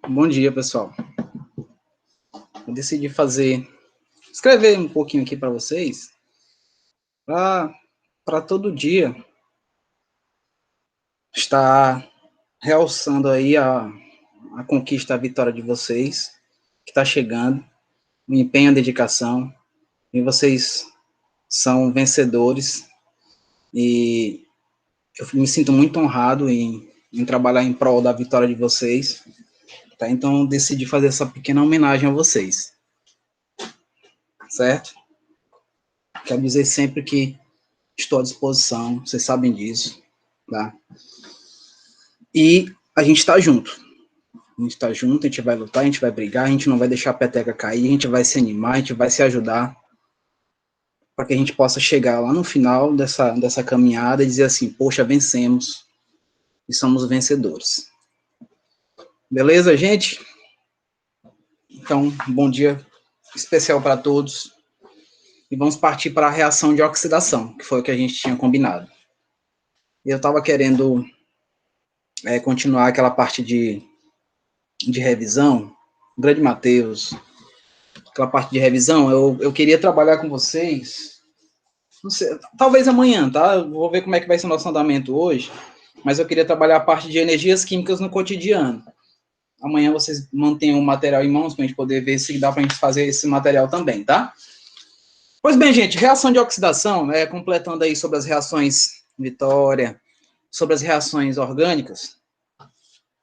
Bom dia, pessoal. Eu decidi escrever um pouquinho aqui para vocês, para todo dia estar realçando aí a conquista, a vitória de vocês, que está chegando, o empenho, a dedicação, e vocês são vencedores, e eu me sinto muito honrado em trabalhar em prol da vitória de vocês, tá? Então, eu decidi fazer essa pequena homenagem a vocês, certo? Quero dizer sempre que estou à disposição, vocês sabem disso, tá? E a gente está junto. A gente está junto, a gente vai lutar, a gente vai brigar, a gente não vai deixar a peteca cair, a gente vai se animar, a gente vai se ajudar para que a gente possa chegar lá no final dessa caminhada e dizer assim, poxa, vencemos e somos vencedores. Beleza, gente? Então, bom dia especial para todos. E vamos partir para a reação de oxidação, que foi o que a gente tinha combinado. Eu estava querendo continuar aquela parte de revisão, grande Matheus, aquela parte de revisão, eu queria trabalhar com vocês, não sei, talvez amanhã, tá? Eu vou ver como é que vai ser o nosso andamento hoje, mas eu queria trabalhar a parte de energias químicas no cotidiano. Amanhã vocês mantenham o material em mãos para a gente poder ver se dá para a gente fazer esse material também, tá? Pois bem, gente, reação de oxidação, completando aí sobre as reações Vitória, sobre as reações orgânicas,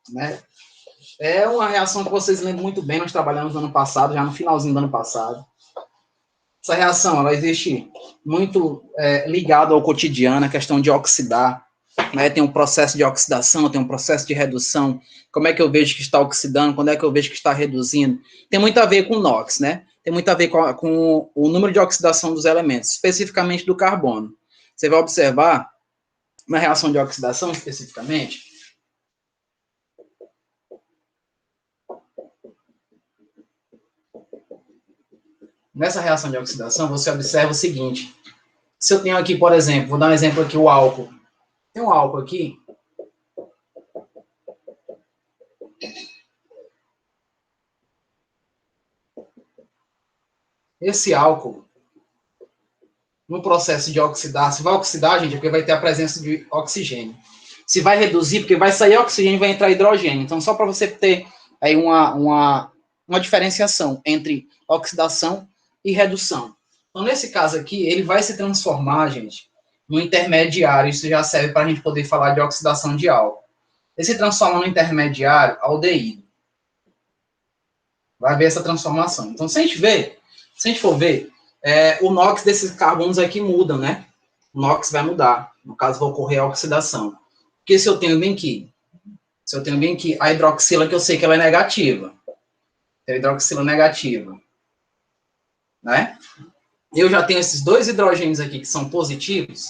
né? É uma reação que vocês lembram muito bem, nós trabalhamos no ano passado, já no finalzinho do ano passado. Essa reação, ela existe muito ligada ao cotidiano, a questão de oxidar, né? Tem um processo de oxidação, tem um processo de redução, como é que eu vejo que está oxidando, quando é que eu vejo que está reduzindo. Tem muito a ver com o NOx, né? Tem muito a ver com o número de oxidação dos elementos, especificamente do carbono. Você vai observar, na reação de oxidação especificamente, nessa reação de oxidação, você observa o seguinte, se eu tenho aqui, por exemplo, vou dar um exemplo aqui, o álcool. Tem um álcool aqui, esse álcool, no processo de oxidar, se vai oxidar, gente, é porque vai ter a presença de oxigênio. Se vai reduzir, porque vai sair oxigênio e vai entrar hidrogênio. Então, só para você ter aí uma diferenciação entre oxidação e redução. Então, nesse caso aqui, ele vai se transformar, gente, no intermediário. Isso já serve para a gente poder falar de oxidação de álcool. Ele se transforma no intermediário aldeído. Vai ver essa transformação. Então, se a gente for ver, o NOx desses carbonos aqui muda, né? O NOx vai mudar. No caso, vai ocorrer a oxidação. Porque se eu tenho bem que a hidroxila, que eu sei que ela é negativa, a hidroxila negativa, né? Eu já tenho esses dois hidrogênios aqui que são positivos,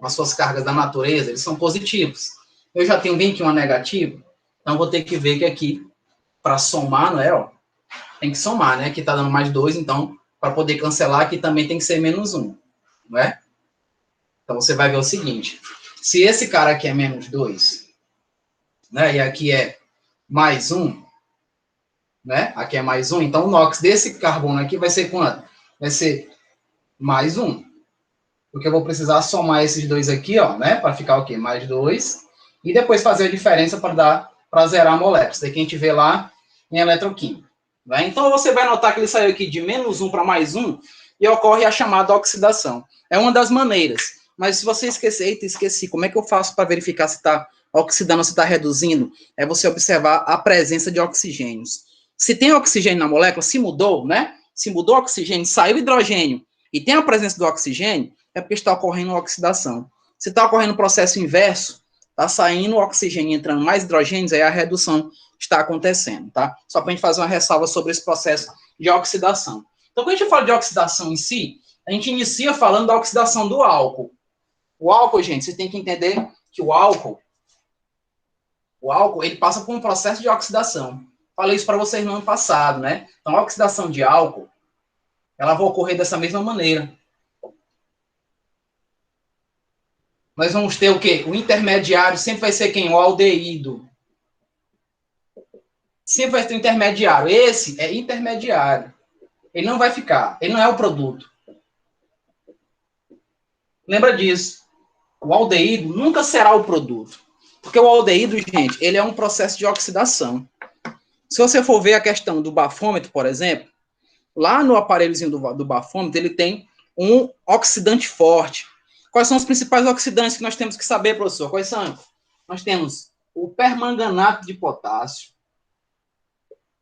as suas cargas da natureza, eles são positivos. Eu já tenho bem que uma negativa, então vou ter que ver que aqui, para somar, não é, ó, tem que somar, né? Aqui está dando mais 2, então, para poder cancelar, aqui também tem que ser menos 1, não é? Então, você vai ver o seguinte, se esse cara aqui é menos 2, né? E aqui é mais 1, né? Aqui é mais 1, então o NOx desse carbono aqui vai ser quanto? Vai ser mais 1. Porque eu vou precisar somar esses dois aqui, ó, né? Para ficar o quê? Mais 2. E depois fazer a diferença para zerar a molécula. Isso daqui a gente vê lá em eletroquímica. Né? Então, você vai notar que ele saiu aqui de menos 1 para mais 1 e ocorre a chamada oxidação. É uma das maneiras. Mas se você esquecer, eita, esqueci, como é que eu faço para verificar se está oxidando ou se está reduzindo? É você observar a presença de oxigênios. Se tem oxigênio na molécula, se mudou, né? Se mudou o oxigênio, saiu hidrogênio e tem a presença do oxigênio, é porque está ocorrendo oxidação. Se está ocorrendo o processo inverso, está saindo oxigênio e entrando mais hidrogênios, aí a redução está acontecendo, tá? Só para a gente fazer uma ressalva sobre esse processo de oxidação. Então, quando a gente fala de oxidação em si, a gente inicia falando da oxidação do álcool. O álcool, gente, você tem que entender que o álcool, ele passa por um processo de oxidação. Falei isso para vocês no ano passado, né? Então, a oxidação de álcool, ela vai ocorrer dessa mesma maneira. Nós vamos ter o quê? O intermediário sempre vai ser quem? O aldeído. Sempre vai ter um intermediário. Esse é intermediário. Ele não vai ficar. Ele não é o produto. Lembra disso. O aldeído nunca será o produto. Porque o aldeído, gente, ele é um processo de oxidação. Se você for ver a questão do bafômetro, por exemplo, lá no aparelhozinho do bafômetro, ele tem um oxidante forte. Quais são os principais oxidantes que nós temos que saber, professor? Quais são? Nós temos o permanganato de potássio.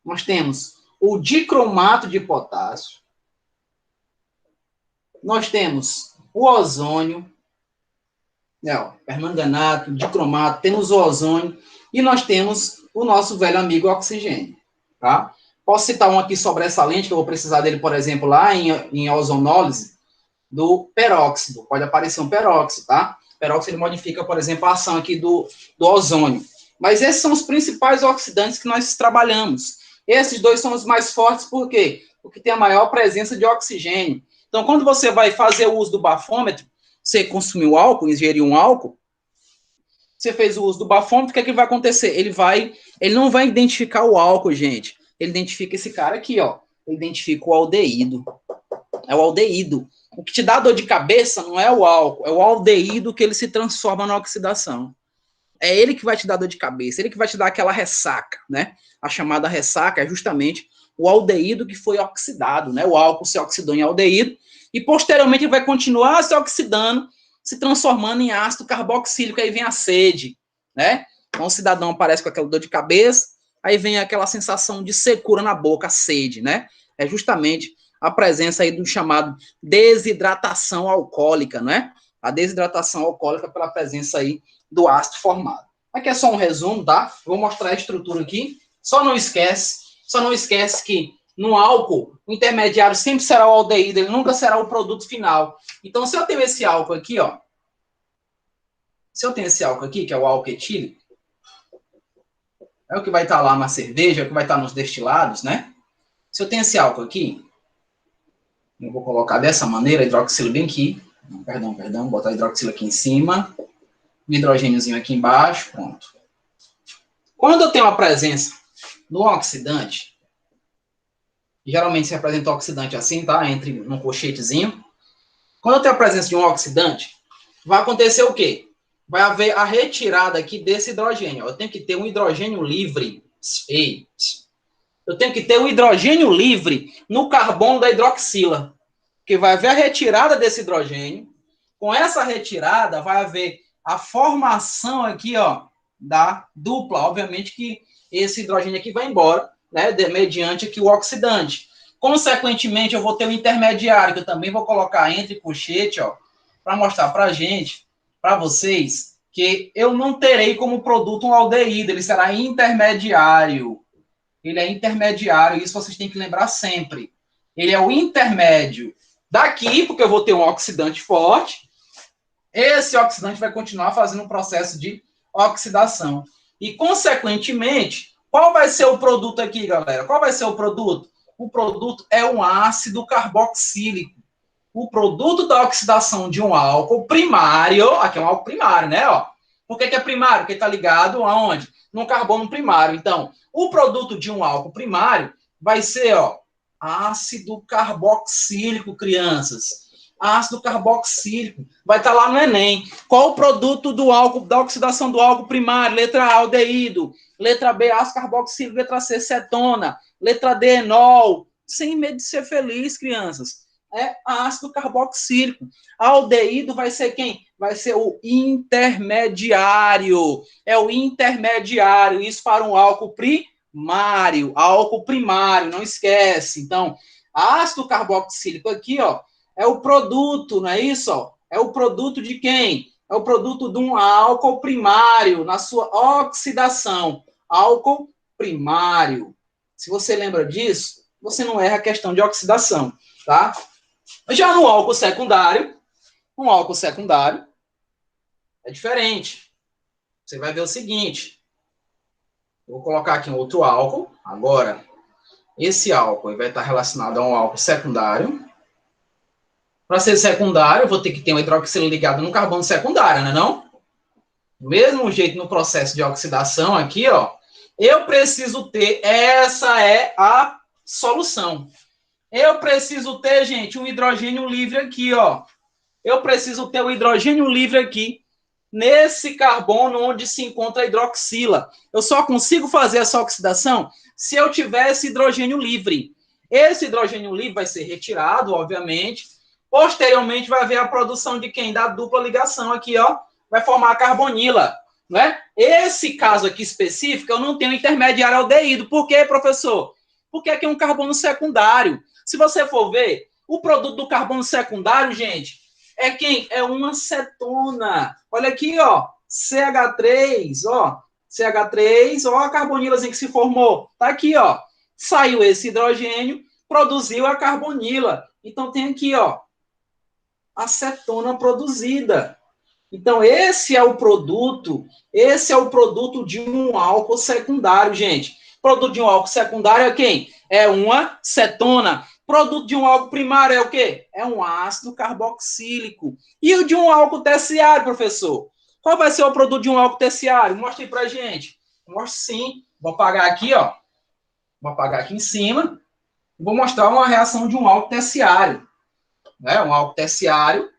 Nós temos o dicromato de potássio. Nós temos o ozônio. Não, permanganato, dicromato, temos o ozônio. E nós temos o nosso velho amigo oxigênio. Tá? Posso citar um aqui sobressalente, que eu vou precisar dele, por exemplo, lá em ozonólise, do peróxido. Pode aparecer um peróxido, tá? O peróxido ele modifica, por exemplo, a ação aqui do ozônio. Mas esses são os principais oxidantes que nós trabalhamos. Esses dois são os mais fortes, por quê? Porque tem a maior presença de oxigênio. Então, quando você vai fazer o uso do bafômetro, você consumiu álcool, ingeriu um álcool, você fez o uso do bafômetro, o que é que vai acontecer? Ele não vai identificar o álcool, gente. Ele identifica esse cara aqui, ó. Ele identifica o aldeído. É o aldeído. O que te dá dor de cabeça não é o álcool, é o aldeído que ele se transforma na oxidação. É ele que vai te dar dor de cabeça, ele que vai te dar aquela ressaca, né? A chamada ressaca é justamente o aldeído que foi oxidado, né? O álcool se oxidou em aldeído e posteriormente ele vai continuar se oxidando, se transformando em ácido carboxílico, aí vem a sede, né? Então o cidadão aparece com aquela dor de cabeça, aí vem aquela sensação de secura na boca, a sede, né? É justamente a presença aí do chamado desidratação alcoólica, né? A desidratação alcoólica pela presença aí do ácido formado. Aqui é só um resumo, tá? Vou mostrar a estrutura aqui. Só não esquece que no álcool, o intermediário sempre será o aldeído, ele nunca será o produto final. Então, se eu tenho esse álcool aqui, ó, se eu tenho esse álcool aqui, que é o álcool etílico, é o que vai estar lá na cerveja, é o que vai estar nos destilados, né? Se eu tenho esse álcool aqui, eu vou colocar dessa maneira, hidroxilo bem aqui. Perdão, botar hidroxilo aqui em cima. Um hidrogêniozinho aqui embaixo, pronto. Quando eu tenho a presença no oxidante, geralmente se apresenta o oxidante assim, tá? Entre num colchetezinho. Quando eu tenho a presença de um oxidante, vai acontecer o quê? Vai haver a retirada aqui desse hidrogênio. Eu tenho que ter um hidrogênio livre. Eu tenho que ter um hidrogênio livre no carbono da hidroxila. Que vai haver a retirada desse hidrogênio. Com essa retirada, vai haver a formação aqui, ó, da dupla. Obviamente que esse hidrogênio aqui vai embora, né, mediante aqui o oxidante. Consequentemente, eu vou ter um intermediário, que eu também vou colocar entre colchete, ó, para mostrar para gente, para vocês, que eu não terei como produto um aldeído, ele será intermediário. Ele é intermediário, isso vocês têm que lembrar sempre. Ele é o intermédio daqui, porque eu vou ter um oxidante forte. Esse oxidante vai continuar fazendo um processo de oxidação. E, consequentemente, qual vai ser o produto aqui, galera? Qual vai ser o produto? O produto é um ácido carboxílico. O produto da oxidação de um álcool primário, aqui é um álcool primário, né? Ó. Por que é primário? Porque está ligado aonde? No carbono primário. Então, o produto de um álcool primário vai ser, ó, ácido carboxílico, crianças. Ácido carboxílico. Vai estar lá no Enem. Qual o produto do álcool, da oxidação do álcool primário? Letra A, aldeído. Letra B, ácido carboxílico. Letra C, cetona. Letra D, enol. Sem medo de ser feliz, crianças. É ácido carboxílico. Aldeído vai ser quem? Vai ser o intermediário. É o intermediário. Isso para um álcool primário. Álcool primário, não esquece. Então, ácido carboxílico aqui, ó, é o produto, não é isso? Ó? É o produto de quem? É o produto de um álcool primário na sua oxidação. Álcool primário. Se você lembra disso, você não erra a questão de oxidação, tá? Já no álcool secundário, um álcool secundário é diferente. Você vai ver o seguinte. Eu vou colocar aqui um outro álcool. Agora, esse álcool vai estar relacionado a um álcool secundário. Para ser secundário, eu vou ter que ter um hidroxilo ligado no carbono secundário, não é não? Do mesmo jeito no processo de oxidação aqui, ó, Eu preciso ter, essa é a solução. Eu preciso ter, gente, um hidrogênio livre aqui, ó. Eu preciso ter o hidrogênio livre aqui, nesse carbono onde se encontra a hidroxila. Eu só consigo fazer essa oxidação se eu tiver esse hidrogênio livre. Esse hidrogênio livre vai ser retirado, obviamente. Posteriormente, vai haver a produção de quem? Da dupla ligação aqui, ó. Vai formar a carbonila, né? Esse caso aqui específico, eu não tenho intermediário aldeído. Por quê, professor? Porque aqui é um carbono secundário. Se você for ver, o produto do carbono secundário, gente, é quem? É uma cetona. Olha aqui, ó. CH3, ó. CH3, ó, a carbonilazinha que se formou. Tá aqui, ó. Saiu esse hidrogênio, produziu a carbonila. Então tem aqui, ó, a cetona produzida. Então esse é o produto de um álcool secundário, gente. Produto de um álcool secundário é quem? É uma cetona. Produto de um álcool primário é o quê? É um ácido carboxílico. E o de um álcool terciário, professor? Qual vai ser o produto de um álcool terciário? Mostra aí pra gente. Mostra sim. Vou apagar aqui, ó. Vou apagar aqui em cima. Vou mostrar uma reação de um álcool terciário. Né? Um álcool terciário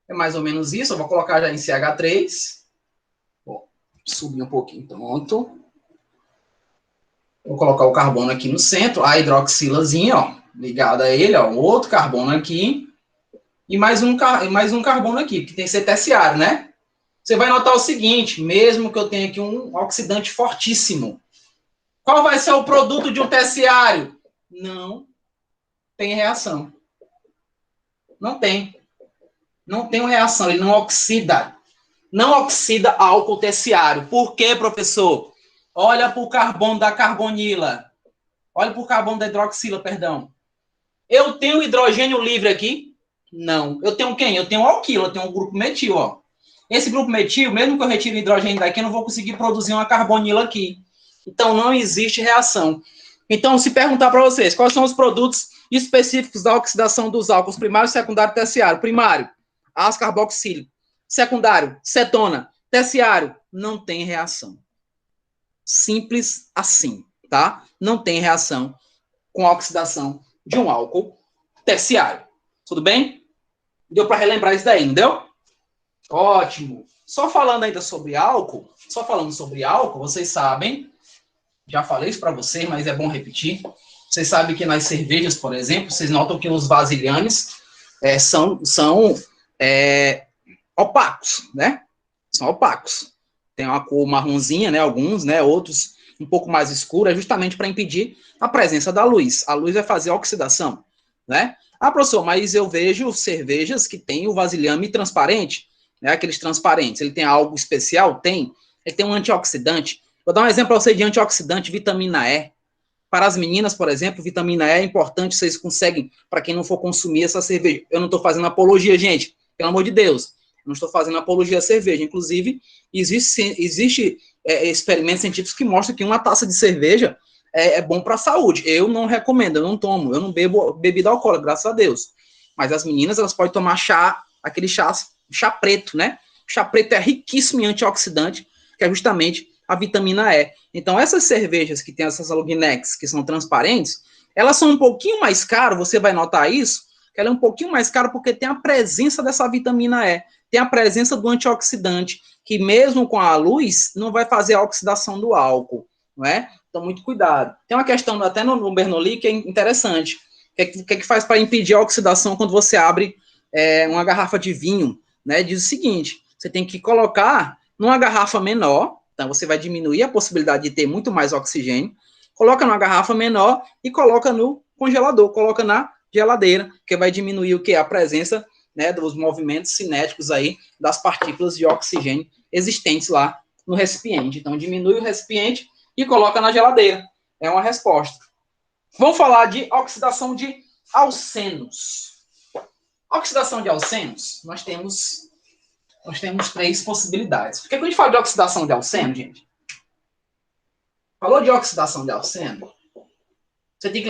é mais ou menos isso. Eu vou colocar já em CH3. Vou subir um pouquinho. Pronto. Vou colocar o carbono aqui no centro. A hidroxilazinha, ó, ligada a ele, ó, outro carbono aqui. E mais um carbono aqui, que tem que ser terciário, né? Você vai notar o seguinte, mesmo que eu tenha aqui um oxidante fortíssimo, qual vai ser o produto de um terciário? Não tem reação. Não tem. Não tem uma reação, ele não oxida. Não oxida álcool terciário. Por quê, professor? Olha para o carbono da carbonila. Olha para o carbono da hidroxila, perdão. Eu tenho hidrogênio livre aqui? Não. Eu tenho quem? Eu tenho alquilo, eu tenho um grupo metil, ó. Esse grupo metil, mesmo que eu retire o hidrogênio daqui, eu não vou conseguir produzir uma carbonila aqui. Então, não existe reação. Então, se perguntar para vocês, quais são os produtos específicos da oxidação dos álcools primário, secundário e terciário? Primário, ácido carboxílico. Secundário, cetona. Terciário, não tem reação. Simples assim, tá? Não tem reação com a oxidação de um álcool terciário. Tudo bem? Deu para relembrar isso daí, não deu? Ótimo. Só falando ainda sobre álcool, vocês sabem, já falei isso para vocês, mas é bom repetir. Vocês sabem que nas cervejas, por exemplo, vocês notam que os vasilhames são opacos, né? São opacos. Tem uma cor marronzinha, né? Alguns, né? Outros um pouco mais escura, justamente para impedir a presença da luz. A luz vai fazer a oxidação, né? Ah, professor, mas eu vejo cervejas que tem o vasilhame transparente, né? Aqueles transparentes. Ele tem algo especial? Tem. Ele tem um antioxidante. Vou dar um exemplo para você de antioxidante, vitamina E. Para as meninas, por exemplo, vitamina E é importante, vocês conseguem, para quem não for consumir essa cerveja. Eu não estou fazendo apologia, gente, pelo amor de Deus. Eu não estou fazendo apologia à cerveja. Inclusive, existe experimentos científicos que mostram que uma taça de cerveja é bom para a saúde. Eu não recomendo, eu não tomo, eu não bebo bebida alcoólica, graças a Deus. Mas as meninas, elas podem tomar chá, aquele chá preto, né? O chá preto é riquíssimo em antioxidante, que é justamente a vitamina E. Então, essas cervejas que tem essas Longnex, que são transparentes, elas são um pouquinho mais caras, você vai notar isso, que ela é um pouquinho mais cara porque tem a presença dessa vitamina E, tem a presença do antioxidante, que mesmo com a luz, não vai fazer a oxidação do álcool, não é? Então, muito cuidado. Tem uma questão até no Bernoulli que é interessante. O que faz para impedir a oxidação quando você abre uma garrafa de vinho? Né? Diz o seguinte, você tem que colocar numa garrafa menor, então você vai diminuir a possibilidade de ter muito mais oxigênio, coloca numa garrafa menor e coloca no congelador, coloca na geladeira, que vai diminuir o que? A presença, né, dos movimentos cinéticos aí das partículas de oxigênio existentes lá no recipiente. Então diminui o recipiente e coloca na geladeira. É uma resposta. Vamos falar de oxidação de alcenos. Oxidação de alcenos, nós temos três possibilidades. Por que a gente fala de oxidação de alceno, gente? Falou de oxidação de alceno, você tem que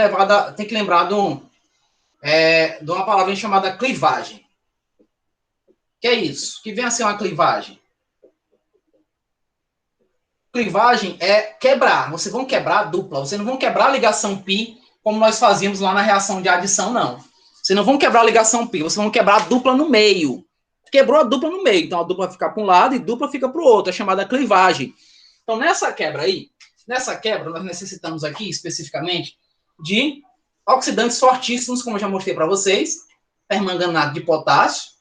lembrar de uma palavra chamada clivagem. Que é isso? Que vem a ser uma clivagem? clivagem é quebrar. Vocês vão quebrar a dupla. Vocês não vão quebrar a ligação π como nós fazíamos lá na reação de adição, não. Vocês não vão quebrar a ligação π, vocês vão quebrar a dupla no meio. Quebrou a dupla no meio. Então, a dupla fica para um lado e a dupla fica para o outro. É chamada clivagem. Então, nessa quebra aí, nós necessitamos aqui, especificamente, de oxidantes fortíssimos, como eu já mostrei para vocês. Permanganato de potássio.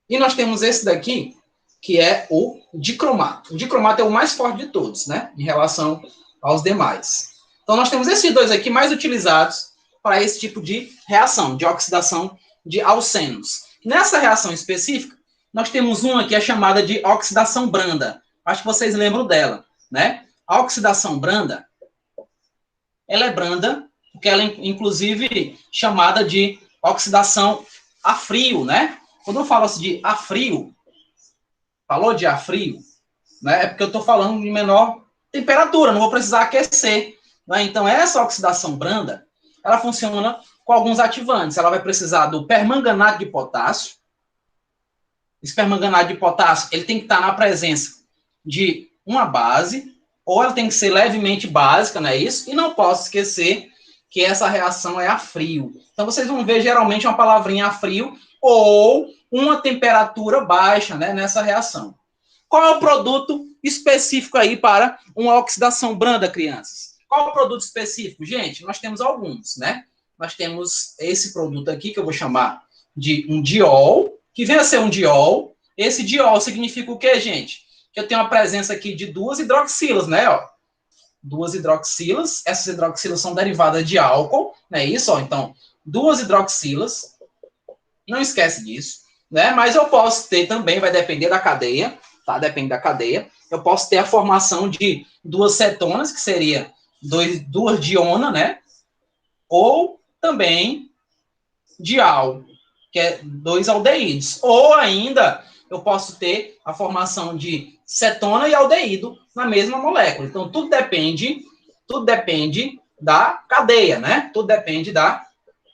E nós temos esse daqui, que é o dicromato. O dicromato é o mais forte de todos, né? Em relação aos demais. Então, nós temos esses dois aqui mais utilizados para esse tipo de reação, de oxidação de alcenos. Nessa reação específica, nós temos uma que é chamada de oxidação branda. Acho que vocês lembram dela, né? A oxidação branda, ela é branda, porque ela é, inclusive, chamada de oxidação a frio, né? Quando eu falo assim de a frio, falou de a frio, né? É porque eu estou falando de menor temperatura, não vou precisar aquecer. Né? Então, essa oxidação branda, ela funciona com alguns ativantes. Ela vai precisar do permanganato de potássio. Esse permanganato de potássio, ele tem que estar na presença de uma base, ou ela tem que ser levemente básica, não é isso? E não posso esquecer que essa reação é a frio. Então, vocês vão ver, geralmente, uma palavrinha a frio, ou uma temperatura baixa, né, nessa reação. Qual é o produto específico aí para uma oxidação branda, crianças? Qual é o produto específico? Gente, nós temos alguns, né? Nós temos esse produto aqui, que eu vou chamar de um diol, que vem a ser um diol. Esse diol significa o quê, gente? Que eu tenho a presença aqui de duas hidroxilas, né? Ó. Duas hidroxilas. Essas hidroxilas são derivadas de álcool, não é isso? Ó. Então, duas hidroxilas. Não esquece disso, né? Mas eu posso ter também, vai depender da cadeia, tá? Depende da cadeia. Eu posso ter a formação de duas cetonas, que seria duas dionas, né? Ou também dial, que é dois aldeídos. Ou ainda, eu posso ter a formação de cetona e aldeído na mesma molécula. Então, tudo depende da cadeia, né? Tudo depende da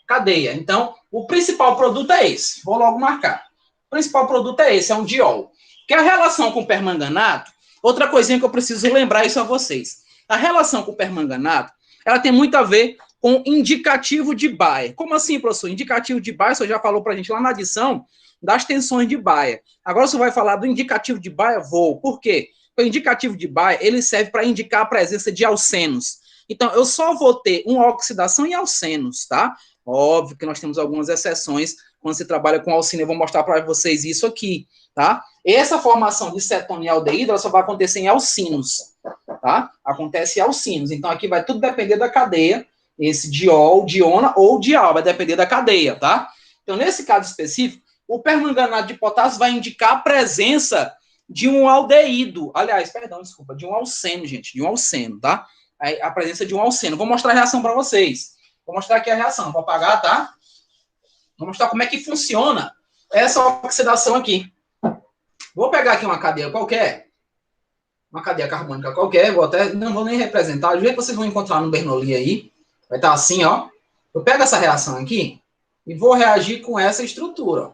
cadeia. Então, o principal produto é esse. Vou logo marcar. O principal produto é esse, é um diol. Que a relação com o permanganato, outra coisinha que eu preciso lembrar isso a vocês. A relação com o permanganato, ela tem muito a ver com indicativo de Bayer. Como assim, professor? Indicativo de Bayer, o senhor já falou para a gente lá na adição das tensões de Bayer. Agora você vai falar do indicativo de Bayer? Vou. Por quê? O indicativo de Bayer, ele serve para indicar a presença de alcenos. Então, eu só vou ter uma oxidação em alcenos, tá? Óbvio que nós temos algumas exceções quando se trabalha com alcino. Eu vou mostrar para vocês isso aqui, tá? Essa formação de cetona e aldeído, ela só vai acontecer em alcinos, tá? Acontece em alcinos. Então, aqui vai tudo depender da cadeia, esse diol, diona ou dial, vai depender da cadeia, tá? Então, nesse caso específico, o permanganato de potássio vai indicar a presença de um aldeído. Aliás, perdão, desculpa, de um alceno, gente, de um alceno, tá? A presença de um alceno. Vou mostrar a reação para vocês. Vou mostrar aqui a reação. Vou apagar, tá? Vou mostrar como é que funciona essa oxidação aqui. Vou pegar aqui uma cadeia qualquer, uma cadeia carbônica qualquer, não vou nem representar, do jeito que vocês vão encontrar no Bernoulli aí, vai estar assim, ó. Eu pego essa reação aqui e vou reagir com essa estrutura, ó.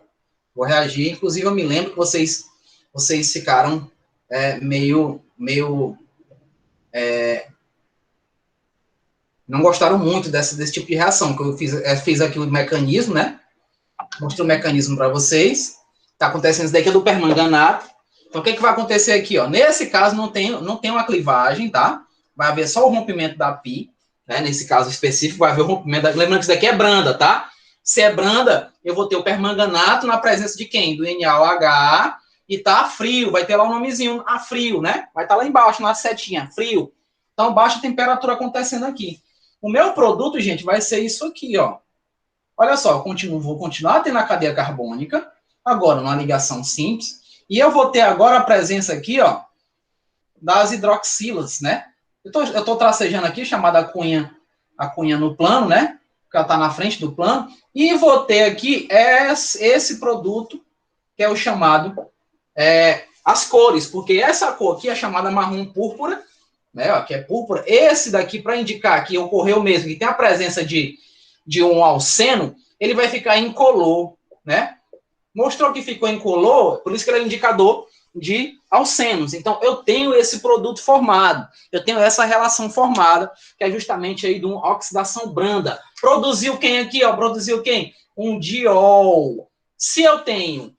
Vou reagir, inclusive eu me lembro que vocês ficaram não gostaram muito desse tipo de reação, que eu fiz aqui o mecanismo, né? Mostrei o mecanismo para vocês. Está acontecendo isso daqui é do permanganato. Então, o que vai acontecer aqui? Ó? Nesse caso, não tem uma clivagem, tá? Vai haver só o rompimento da π, né? Nesse caso específico, vai haver o rompimento Lembrando que isso daqui é branda, tá? Se é branda, eu vou ter o permanganato na presença de quem? Do NaOH, e tá a frio, vai ter lá o nomezinho, a frio, né? Vai estar lá embaixo, na setinha, frio. Então, baixa temperatura acontecendo aqui. O meu produto, gente, vai ser isso aqui, ó. Olha só, vou continuar tendo a cadeia carbônica, agora numa ligação simples, e eu vou ter agora a presença aqui, ó, das hidroxilas, né? Eu tô tracejando aqui, chamada a cunha no plano, né? Que ela tá na frente do plano, e vou ter aqui esse produto, que é o chamado as cores, porque essa cor aqui é chamada marrom púrpura, né? Ó, que é púrpura. Esse daqui, para indicar que ocorreu mesmo, que tem a presença de um alceno, ele vai ficar incolor, né? Mostrou que ficou incolor, por isso que ele é indicador de alcenos. Então, eu tenho esse produto formado, eu tenho essa relação formada, que é justamente aí de uma oxidação branda. Produziu quem aqui, ó? Produziu quem? Um diol. Se eu tenho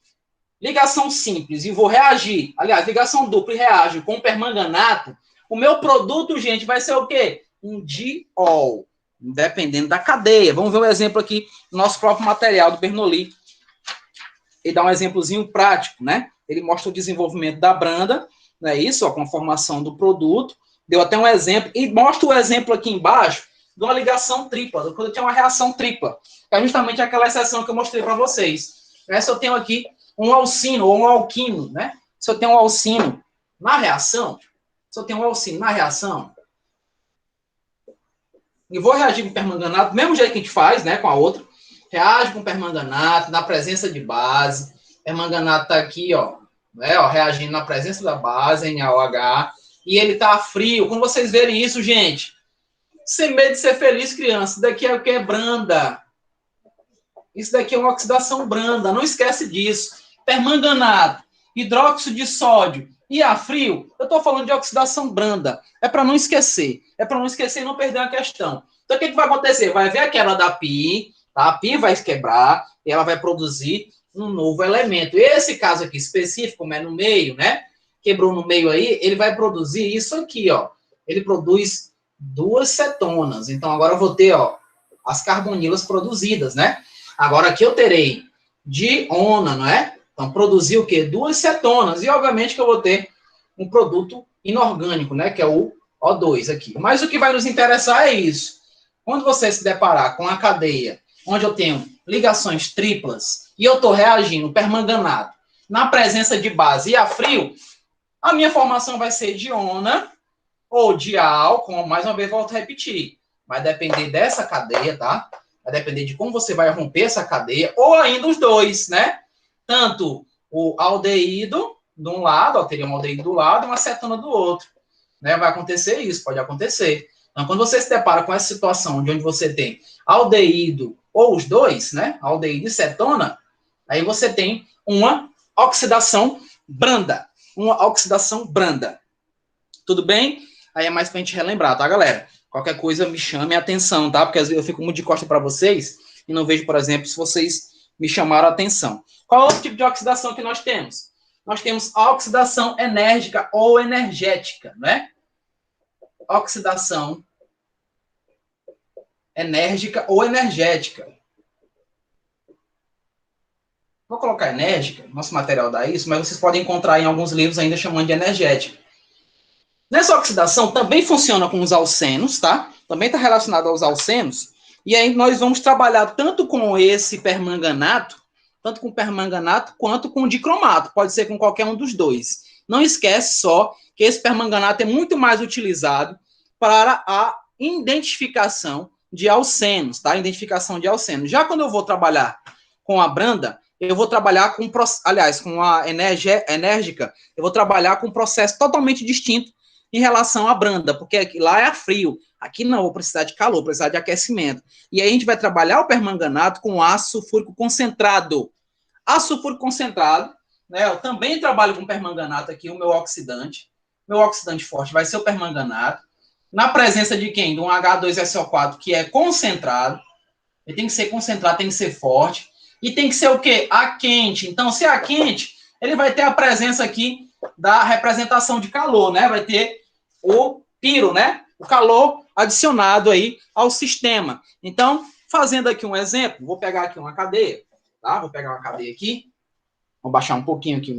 ligação simples e vou reagir, aliás, ligação dupla e reage com permanganato, o meu produto, gente, vai ser o quê? Um diol, dependendo da cadeia. Vamos ver um exemplo aqui do nosso próprio material do Bernoulli. Ele dá um exemplozinho prático, né? Ele mostra o desenvolvimento da branda, não é isso? Ó, com a formação do produto. Deu até um exemplo. E mostra o exemplo aqui embaixo de uma ligação tripla, quando eu tenho uma reação tripla. É justamente aquela exceção que eu mostrei para vocês. Se eu tenho aqui um alcino ou um alquino, né? Se eu tenho um alcino na reação, e vou reagir com permanganato, do mesmo jeito que a gente faz, né, com a outra, reage com permanganato na presença de base, permanganato está aqui, ó, né, ó, reagindo na presença da base, NaOH, e ele está frio. Quando vocês verem isso, gente, sem medo de ser feliz, criança, isso daqui é o que é branda. Isso daqui é uma oxidação branda, não esquece disso. Permanganato, hidróxido de sódio e a frio, eu estou falando de oxidação branda. É para não esquecer. É para não esquecer e não perder a questão. Então, o que vai acontecer? Vai haver a quebra da pi, tá? A pi vai quebrar e ela vai produzir um novo elemento. Esse caso aqui específico, como é no meio, né? Quebrou no meio aí, ele vai produzir isso aqui, ó. Ele produz 2 cetonas. Então, agora eu vou ter, ó, as carbonilas produzidas, né? Agora aqui eu terei diona, não é? Então, produzir o quê? 2 cetonas. E, obviamente, que eu vou ter um produto inorgânico, né? Que é o O2 aqui. Mas o que vai nos interessar é isso. Quando você se deparar com a cadeia onde eu tenho ligações triplas e eu estou reagindo permanganato na presença de base e a frio, a minha formação vai ser diona ou dial, como mais uma vez volto a repetir. Vai depender dessa cadeia, tá? Vai depender de como você vai romper essa cadeia, ou ainda os dois, né? Tanto o aldeído de um lado, ó, teria um aldeído do lado e uma cetona do outro. Né? Vai acontecer isso, pode acontecer. Então, quando você se depara com essa situação de onde você tem aldeído ou os dois, né? Aldeído e cetona, aí você tem uma oxidação branda. Uma oxidação branda. Tudo bem? Aí é mais pra gente relembrar, tá, galera? Qualquer coisa me chame a atenção, tá? Porque às vezes eu fico muito de costa para vocês e não vejo, por exemplo, se vocês me chamaram a atenção. Qual é o outro tipo de oxidação que nós temos? Nós temos a oxidação enérgica ou energética, né? Oxidação enérgica ou energética. Vou colocar enérgica, nosso material dá isso, mas vocês podem encontrar em alguns livros ainda chamando de energética. Nessa oxidação também funciona com os alcenos, tá? Também está relacionado aos alcenos. E aí nós vamos trabalhar tanto com esse permanganato, tanto com permanganato quanto com dicromato. Pode ser com qualquer um dos dois. Não esquece só que esse permanganato é muito mais utilizado para a identificação de alcenos, tá? Identificação de alcenos. Já quando eu vou trabalhar com a branda, eu vou trabalhar com, aliás, com a enérgica, eu vou trabalhar com um processo totalmente distinto em relação à branda, porque aqui, lá é a frio. Aqui não, vou precisar de calor, vou precisar de aquecimento. E aí a gente vai trabalhar o permanganato com ácido sulfúrico concentrado. Ácido sulfúrico concentrado, né? Eu também trabalho com permanganato aqui, o meu oxidante. Meu oxidante forte vai ser o permanganato. Na presença de quem? De um H2SO4, que é concentrado. Ele tem que ser concentrado, tem que ser forte. E tem que ser o quê? A quente. Então, se é a quente, ele vai ter a presença aqui da representação de calor, né? Vai ter o piro, né? O calor adicionado aí ao sistema. Então, fazendo aqui um exemplo, vou pegar aqui uma cadeia, tá? Vou pegar uma cadeia aqui. Vou baixar um pouquinho aqui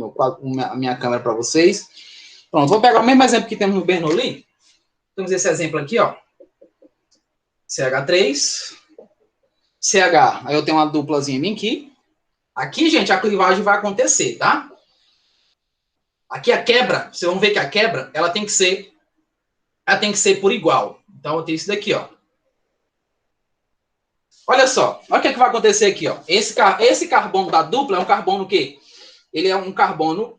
a minha câmera para vocês. Pronto, vou pegar o mesmo exemplo que temos no Bernoulli. Temos esse exemplo aqui, ó. CH3, CH, aí eu tenho uma duplazinha bem aqui. Aqui, gente, a clivagem vai acontecer, tá? Aqui a quebra, vocês vão ver que a quebra, ela tem que ser por igual. Então, eu tenho isso daqui, ó. Olha só, olha o que, é que vai acontecer aqui, ó. Esse carbono da dupla é um carbono que ele é um carbono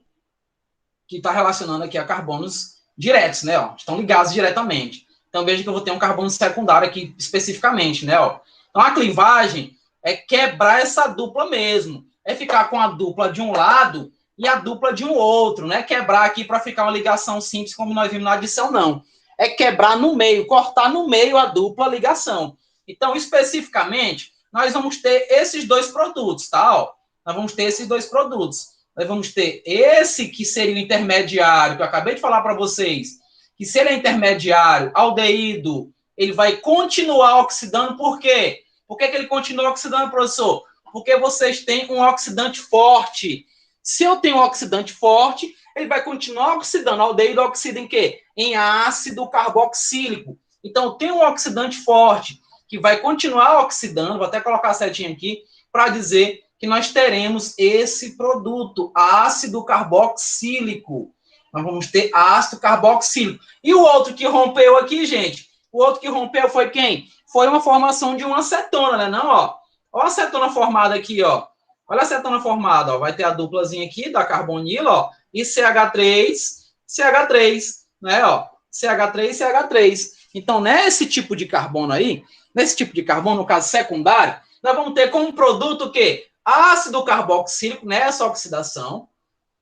que está relacionando aqui a carbonos diretos, né, ó. Estão ligados diretamente. Então, veja que eu vou ter um carbono secundário aqui especificamente, né, ó. Então, a clivagem é quebrar essa dupla mesmo. É ficar com a dupla de um lado e a dupla de um outro, né? Quebrar aqui para ficar uma ligação simples, como nós vimos na adição, não. É quebrar no meio, cortar no meio a dupla ligação. Então, especificamente, nós vamos ter esses dois produtos, tá? Ó, nós vamos ter esses dois produtos. Nós vamos ter esse que seria o intermediário, que eu acabei de falar para vocês, que se ele é intermediário, aldeído, ele vai continuar oxidando, por quê? Por que ele continua oxidando, professor? Porque vocês têm um oxidante forte. Se eu tenho um oxidante forte, ele vai continuar oxidando. Aldeído oxida em quê? Em ácido carboxílico. Então, tem um oxidante forte que vai continuar oxidando, vou até colocar a setinha aqui, para dizer que nós teremos esse produto, ácido carboxílico. Nós vamos ter ácido carboxílico. E o outro que rompeu aqui, gente, o outro que rompeu foi quem? Foi uma formação de uma acetona, né? Não, ó. Olha a acetona formada aqui, ó. Olha a acetona formada, ó. Vai ter a duplazinha aqui da carbonila, ó. E CH3, né, ó. CH3, CH3. Então, nesse tipo de carbono aí, no caso secundário, nós vamos ter como produto o quê? Ácido carboxílico nessa oxidação.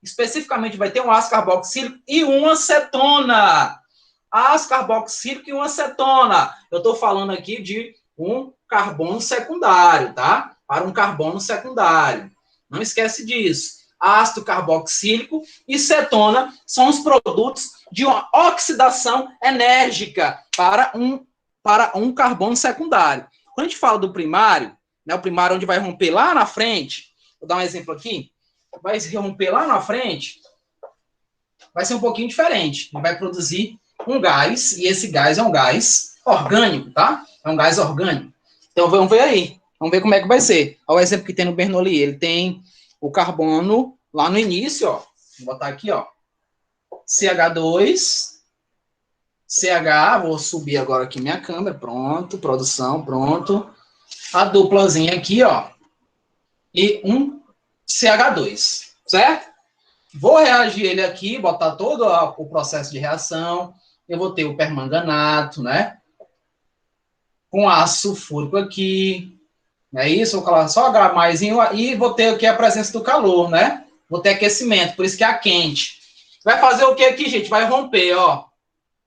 Especificamente vai ter um ácido carboxílico e uma acetona. Ácido carboxílico e uma acetona. Eu estou falando aqui de um carbono secundário, tá? Para um carbono secundário. Não esquece disso. Ácido carboxílico e cetona são os produtos de uma oxidação enérgica para um carbono secundário. Quando a gente fala do primário, né, o primário onde vai romper lá na frente, vou dar um exemplo aqui, vai se romper lá na frente, vai ser um pouquinho diferente. Ele vai produzir um gás, e esse gás é um gás orgânico, tá? É um gás orgânico. Então, vamos ver aí. Vamos ver como é que vai ser. Olha o exemplo que tem no Bernoulli. Ele tem o carbono lá no início, ó. Vou botar aqui, ó. CH2, CH, vou subir agora aqui minha câmera. Pronto, produção, pronto. A duplazinha aqui, ó. E um CH2, certo? Vou reagir ele aqui, botar todo o processo de reação. Eu vou ter o permanganato, né? Com ácido sulfúrico aqui. É isso? Vou colocar só H+, e vou ter aqui a presença do calor, né? Vou ter aquecimento, por isso que é quente. Vai fazer o que aqui, gente? Vai romper, ó.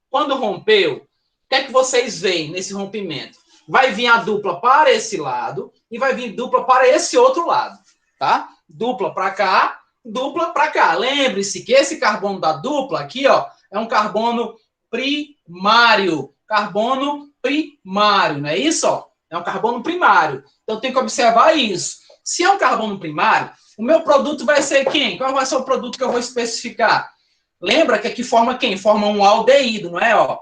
Quando rompeu, o que é que vocês veem nesse rompimento? Vai vir a dupla para esse lado e vai vir dupla para esse outro lado, tá? Dupla para cá, dupla para cá. Lembre-se que esse carbono da dupla aqui, ó, é um carbono primário. Carbono primário, não é isso? Ó? É um carbono primário. Então, tem que observar isso. Se é um carbono primário, o meu produto vai ser quem? Qual vai ser o produto que eu vou especificar? Lembra que aqui forma quem? Forma um aldeído, não é? Ó,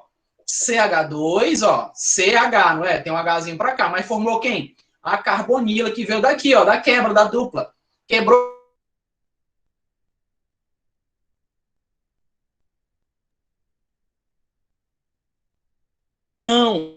CH2, ó, CH, não é? Tem um Hzinho para cá, mas formou quem? A carbonila que veio daqui, ó, da quebra da dupla. Quebrou. Não.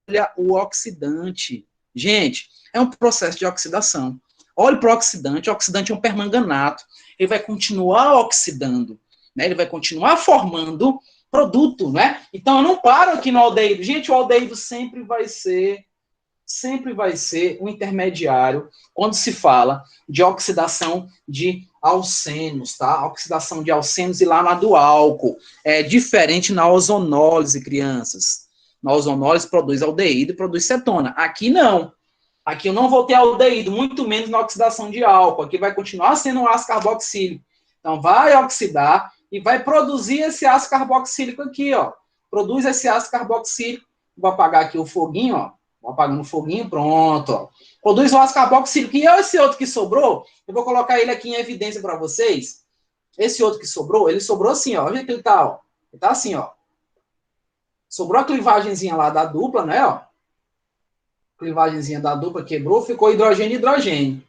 Olha o oxidante. Gente, é um processo de oxidação. Olhe para o oxidante é um permanganato. Ele vai continuar oxidando, né? Ele vai continuar formando produto, né? Então, eu não paro aqui no aldeído. Gente, o aldeído sempre vai ser um intermediário quando se fala de oxidação de alcenos, tá? Oxidação de alcenos e lá na do álcool. É diferente na ozonólise, crianças. Na ozonólise produz aldeído e produz cetona. Aqui não. Aqui eu não vou ter aldeído, muito menos na oxidação de álcool. Aqui vai continuar sendo um ácido carboxílico. Então, vai oxidar e vai produzir esse ácido carboxílico aqui, ó. Produz esse ácido carboxílico. Vou apagar aqui o foguinho, ó. Vou apagando o foguinho, pronto, ó. Produz o ácido carboxílico. E esse outro que sobrou, eu vou colocar ele aqui em evidência para vocês. Esse outro que sobrou, ele sobrou assim, ó. Olha que ele tá, ó. Ele tá assim, ó. Sobrou a clivagemzinha lá da dupla, né, ó. Clivagemzinha da dupla quebrou, ficou hidrogênio e hidrogênio.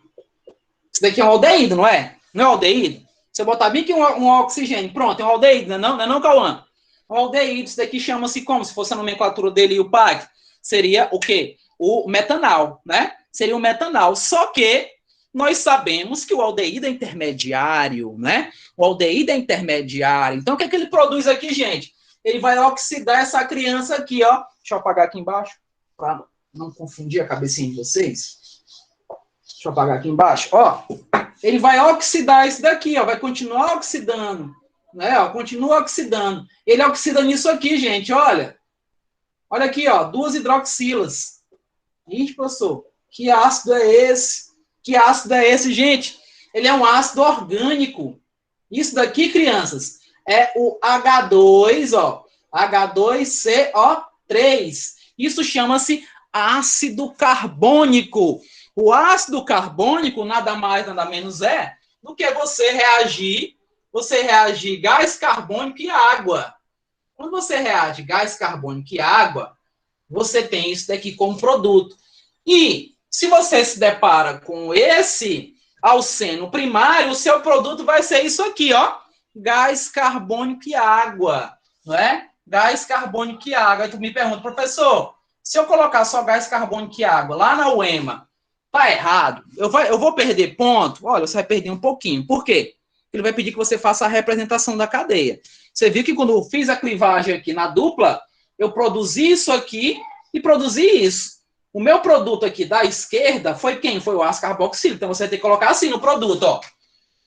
Isso daqui é um aldeído, não é? Não é aldeído? Você botar bem aqui um oxigênio, pronto, é um aldeído, não é não, Cauã? Um aldeído, isso daqui chama-se como? Se fosse a nomenclatura dele e o PAC, seria o quê? O metanal, né? Seria o metanal. Só que nós sabemos que o aldeído é intermediário, né? O aldeído é intermediário. Então, o que é que ele produz aqui, gente? Ele vai oxidar essa criança aqui, ó. Deixa eu apagar aqui embaixo, para não confundir a cabecinha de vocês. Deixa eu apagar aqui embaixo. Ó, ele vai oxidar isso daqui, ó, vai continuar oxidando, né? Ó, continua oxidando. Ele oxida nisso aqui, gente, olha. Olha aqui, ó, 2 hidroxilas. Gente, professor, que ácido é esse? Que ácido é esse, gente? Ele é um ácido orgânico. Isso daqui, crianças, é o H2, ó, H2CO3. Isso chama-se ácido carbônico. O ácido carbônico nada mais, nada menos é do que você reagir gás carbônico e água. Quando você reage gás carbônico e água, você tem isso daqui como produto. E se você se depara com esse alceno primário, o seu produto vai ser isso aqui, ó, gás carbônico e água, não é? Gás carbônico e água. Aí tu me pergunta, professor, se eu colocar só gás carbônico e água lá na UEMA, tá errado? Eu vou perder ponto? Olha, você vai perder um pouquinho. Por quê? Ele vai pedir que você faça a representação da cadeia. Você viu que quando eu fiz a clivagem aqui na dupla, eu produzi isso aqui e produzi isso. O meu produto aqui da esquerda foi quem? Foi o ácido carboxílico. Então, você vai ter que colocar assim no produto, ó.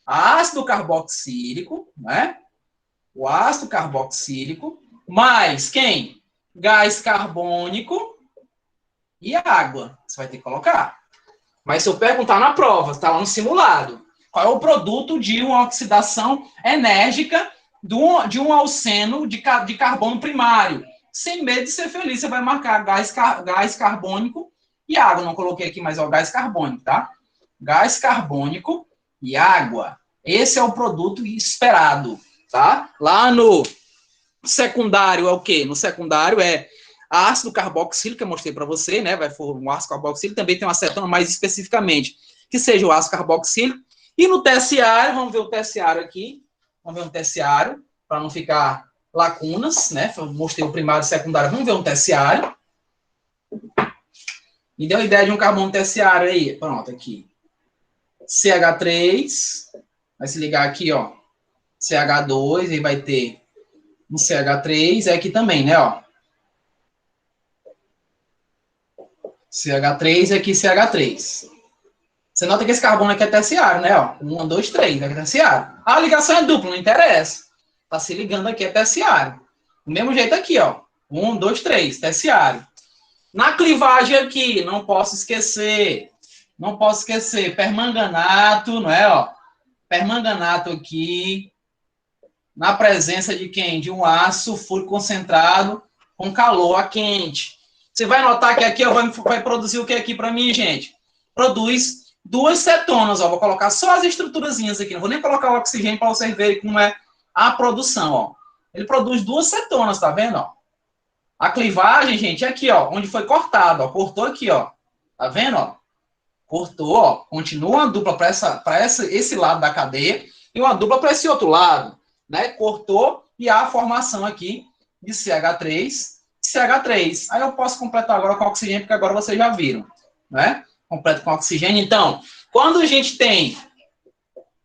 Ácido carboxílico, né? O ácido carboxílico, mais quem? Gás carbônico e água. Você vai ter que colocar. Mas se eu perguntar na prova, está lá no simulado, qual é o produto de uma oxidação enérgica de um alceno de carbono primário? Sem medo de ser feliz, você vai marcar gás carbônico e água. Não coloquei aqui, mas é o gás carbônico, tá? Gás carbônico e água. Esse é o produto esperado, tá? Lá no secundário é o quê? No secundário é ácido carboxílico, que eu mostrei para você, né? Vai for um ácido carboxílico, também tem uma acetona, mais especificamente, que seja o ácido carboxílico. E no terciário, vamos ver o terciário aqui. Vamos ver um terciário, para não ficar lacunas, né? Eu mostrei o primário e o secundário. Vamos ver um terciário. Me deu a ideia de um carbono terciário aí. Pronto, aqui. CH3. Vai se ligar aqui, ó. CH2, aí vai ter um CH3. É aqui também, né, ó. CH3 e aqui CH3. Você nota que esse carbono aqui é terciário, né? Ó, 1, 2, 3, aqui é terciário. A ligação é dupla, não interessa. Tá se ligando aqui, é terciário. Do mesmo jeito aqui, ó. 1, 2, 3, terciário. Na clivagem aqui, não posso esquecer. Não posso esquecer. Permanganato, não é? Ó, permanganato aqui. Na presença de quem? De um aço sulfúrico concentrado com calor a quente. Você vai notar que aqui ó, vai produzir o que aqui para mim, gente? Produz 2 cetonas, ó. Vou colocar só as estruturazinhas aqui. Não vou nem colocar o oxigênio para vocês verem como é a produção, ó. Ele produz 2 cetonas, tá vendo, ó? A clivagem, gente, é aqui, ó, onde foi cortado, ó. Cortou aqui, ó. Tá vendo, ó? Cortou, ó. Continua uma dupla para esse lado da cadeia e uma dupla para esse outro lado, né? Cortou e há a formação aqui de CH3, CH3. Aí eu posso completar agora com oxigênio, porque agora vocês já viram, né? Completo com oxigênio. Então, quando a gente tem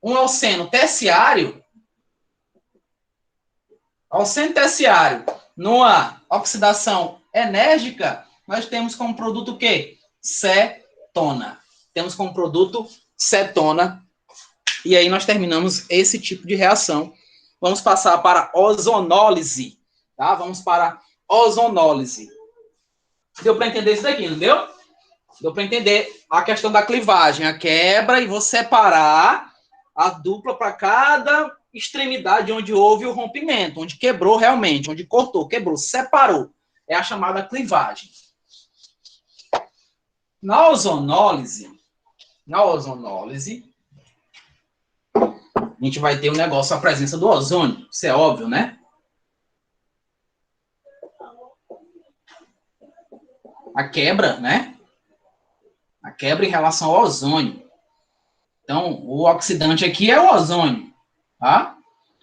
um alceno terciário, numa oxidação enérgica, nós temos como produto o quê? Cetona. Temos como produto cetona. E aí nós terminamos esse tipo de reação. Vamos passar para ozonólise, tá? Vamos para ozonólise. Deu para entender isso daqui, não deu? Deu para entender a questão da clivagem, a quebra, e vou separar a dupla para cada extremidade onde houve o rompimento, onde quebrou realmente, onde cortou, quebrou, separou. É a chamada clivagem. Na ozonólise, a gente vai ter um negócio, a presença do ozônio. Isso é óbvio, né? A quebra, né? A quebra em relação ao ozônio. Então, o oxidante aqui é o ozônio, tá?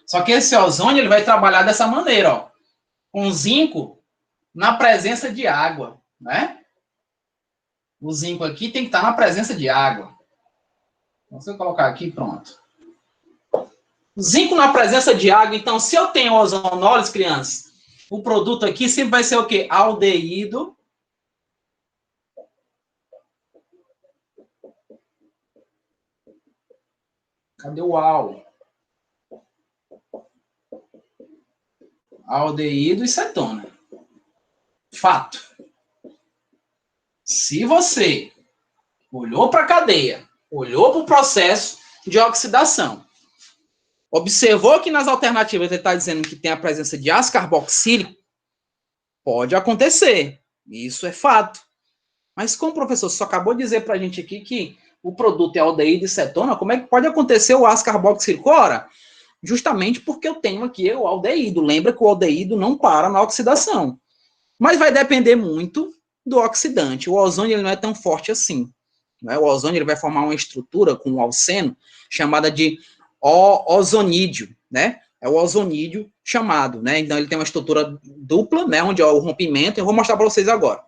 Só que esse ozônio, ele vai trabalhar dessa maneira, ó. Com zinco na presença de água, né? O zinco aqui tem que estar na presença de água. Então, se eu colocar aqui, pronto. Zinco na presença de água, então, se eu tenho ozonólise, crianças, o produto aqui sempre vai ser o quê? Aldeído Cadê o al? Aldeído e cetona. Fato. Se você olhou para a cadeia, olhou para o processo de oxidação, observou que nas alternativas ele está dizendo que tem a presença de ácido carboxílico, pode acontecer. Isso é fato. Mas como o professor só acabou de dizer para a gente aqui que o produto é aldeído e cetona, como é que pode acontecer o ácido carboxílico? Ora, justamente porque eu tenho aqui o aldeído. Lembra que o aldeído não para na oxidação. Mas vai depender muito do oxidante. O ozônio ele não é tão forte assim. Né? O ozônio ele vai formar uma estrutura com o alceno chamada de ozonídeo, né? É o ozonídeo chamado, né? Então ele tem uma estrutura dupla, né? Onde é o rompimento. Eu vou mostrar para vocês agora.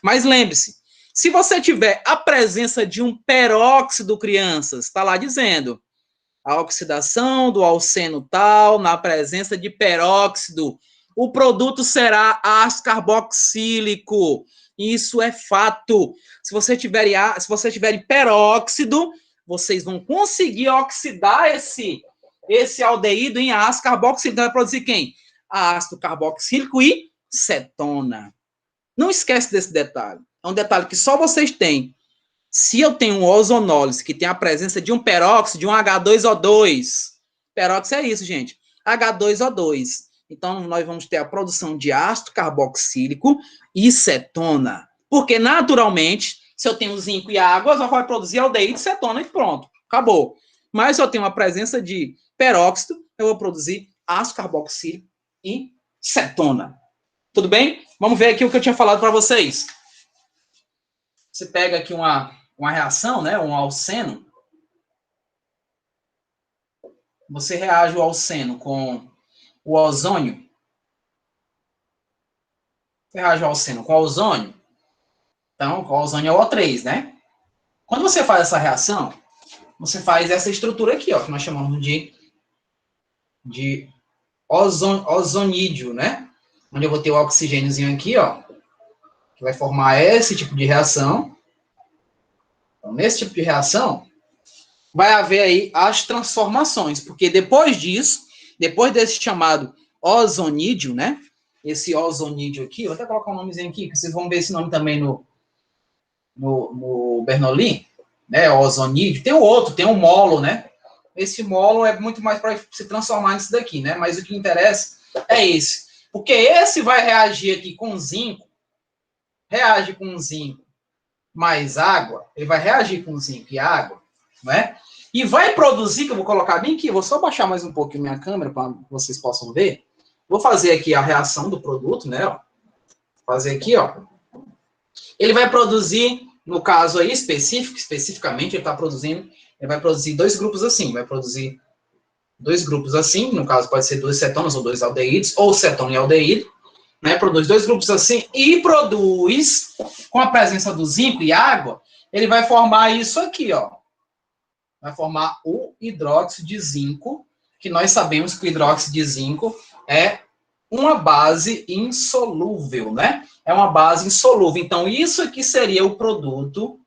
Mas lembre-se, se você tiver a presença de um peróxido, crianças, está lá dizendo a oxidação do alceno tal na presença de peróxido, o produto será ácido carboxílico. Isso é fato. Se você tiver peróxido, vocês vão conseguir oxidar esse aldeído em ácido carboxílico. Então vai produzir quem? Ácido carboxílico e cetona. Não esquece desse detalhe. É um detalhe que só vocês têm. Se eu tenho um ozonólise que tem a presença de um peróxido, de um H2O2, peróxido é isso, gente, H2O2. Então, nós vamos ter a produção de ácido carboxílico e cetona. Porque, naturalmente, se eu tenho zinco e água, só vai produzir aldeído e cetona e pronto, acabou. Mas se eu tenho a presença de peróxido, eu vou produzir ácido carboxílico e cetona. Tudo bem? Vamos ver aqui o que eu tinha falado para vocês. Você pega aqui uma reação, né, um alceno. Você reage o alceno com o ozônio. Você reage o alceno com o ozônio. Então, o ozônio é o O3, né? Quando você faz essa reação, você faz essa estrutura aqui, ó, que nós chamamos de ozonídeo, né? Onde eu vou ter o oxigêniozinho aqui, ó, que vai formar esse tipo de reação. Então, nesse tipo de reação, vai haver aí as transformações, porque depois disso, depois desse chamado ozonídeo, né? Esse ozonídeo aqui, vou até colocar um nomezinho aqui, que vocês vão ver esse nome também no Bernoulli, né? Ozonídeo. Tem o outro, tem o molo, né? Esse molo é muito mais para se transformar nisso daqui, né? Mas o que interessa é esse. Porque esse vai reagir aqui com zinco, reage com zinco mais água, ele vai reagir com zinco e água, não é? E vai produzir, que eu vou colocar bem aqui, vou só baixar mais um pouquinho minha câmera para que vocês possam ver. Vou fazer aqui a reação do produto, né? Ó. Fazer aqui, ó. Ele vai produzir, no caso aí especificamente, ele está produzindo, ele vai produzir dois grupos assim, vai produzir dois grupos assim, no caso pode ser duas cetonas ou dois aldeídos, ou cetona e aldeído, né? Produz dois grupos assim e produz, com a presença do zinco e água, ele vai formar isso aqui, ó. Vai formar o hidróxido de zinco, que nós sabemos que o hidróxido de zinco é uma base insolúvel, né? É uma base insolúvel. Então, isso aqui seria o produto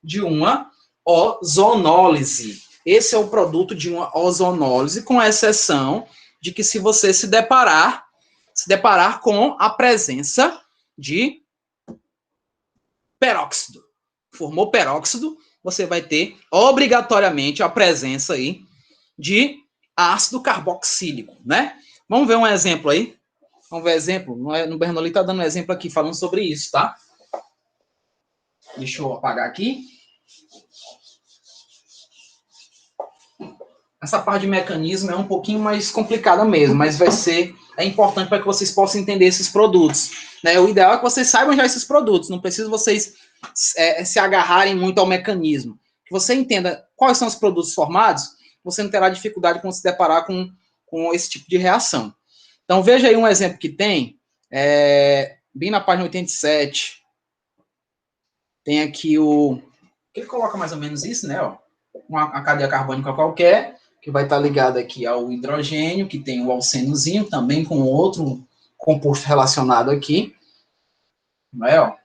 de uma ozonólise. Esse é o produto de uma ozonólise, com exceção de que se você se deparar com a presença de peróxido. Formou peróxido, você vai ter obrigatoriamente a presença aí de ácido carboxílico, né? Vamos ver um exemplo aí. Vamos ver exemplo. No Bernoulli está dando um exemplo aqui, falando sobre isso, tá? Deixa eu apagar aqui. Essa parte de mecanismo é um pouquinho mais complicada mesmo, mas é importante para que vocês possam entender esses produtos. Né? O ideal é que vocês saibam já esses produtos, não precisa vocês se agarrarem muito ao mecanismo. Que você entenda quais são os produtos formados, você não terá dificuldade quando se deparar com esse tipo de reação. Então, veja aí um exemplo que tem, bem na página 87, tem aqui ele coloca mais ou menos isso, né? Ó, uma cadeia carbônica qualquer, que vai estar ligada aqui ao hidrogênio, que tem o alcenozinho, também com outro composto relacionado aqui, né?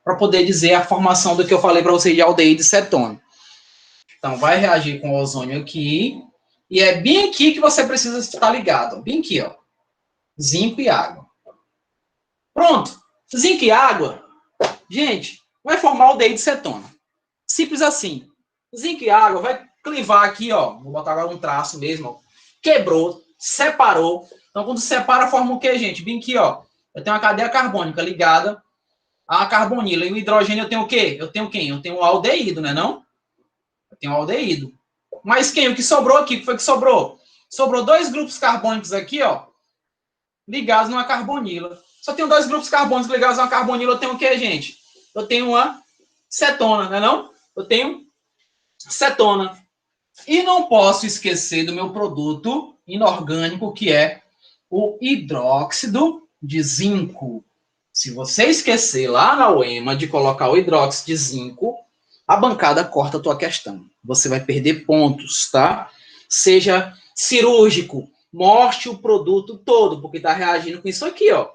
Para poder dizer a formação do que eu falei para vocês de aldeído e cetona. Então, vai reagir com o ozônio aqui, E é bem aqui que você precisa estar ligado. Ó. Bem aqui, ó. Zinco e água. Pronto. Zinco e água, gente, vai formar aldeído de cetona. Simples assim. Zinco e água vai clivar aqui, ó. Vou botar agora um traço mesmo, ó. Quebrou, separou. Então, quando separa, forma o quê, gente? Bem aqui, ó. Eu tenho uma cadeia carbônica ligada à carbonila. E o hidrogênio eu tenho o quê? Eu tenho quem? Eu tenho o aldeído, né não? Eu tenho o aldeído. Mas quem? O que sobrou aqui? O que foi que sobrou? Sobrou 2 grupos carbônicos aqui, ó. Ligados numa carbonila. Só tenho 2 grupos carbônicos ligados a uma carbonila. Eu tenho o quê, gente? Eu tenho uma cetona, não é não? Eu tenho cetona. E não posso esquecer do meu produto inorgânico, que é o hidróxido de zinco. Se você esquecer lá na UEMA de colocar o hidróxido de zinco, a bancada corta a tua questão. Você vai perder pontos, tá? Seja cirúrgico, mostre o produto todo, porque está reagindo com isso aqui, ó.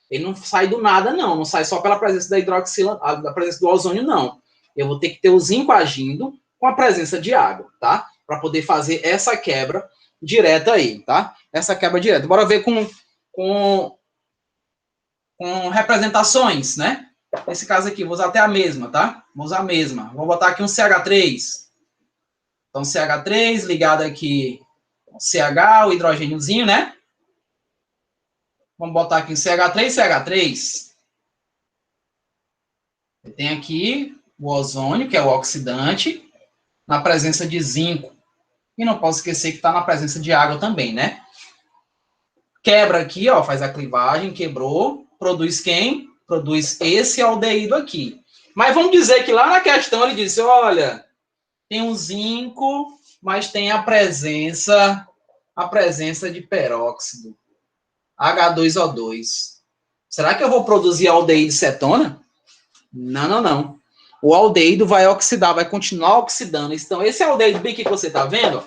Ele não sai do nada, não. Não sai só pela presença da hidroxila, da presença do ozônio, não. Eu vou ter que ter o zinco agindo com a presença de água, tá? Para poder fazer essa quebra direta aí, tá? Essa quebra direta. Bora ver com representações, né? Nesse caso aqui, vou usar até a mesma, tá? Vou usar a mesma. Vou botar aqui um CH3. Então, CH3 ligado aqui ao CH, o hidrogêniozinho, né? Vamos botar aqui um CH3, CH3. Tem aqui o ozônio, que é o oxidante, na presença de zinco. E não posso esquecer que está na presença de água também, né? Quebra aqui, ó, faz a clivagem, quebrou, produz quem? Produz esse aldeído aqui. Mas vamos dizer que lá na questão ele disse, olha, tem um zinco, mas tem a presença de peróxido, H2O2. Será que eu vou produzir aldeído de cetona? Não, não, não. O aldeído vai oxidar, vai continuar oxidando. Então, esse aldeído bem aqui que você está vendo,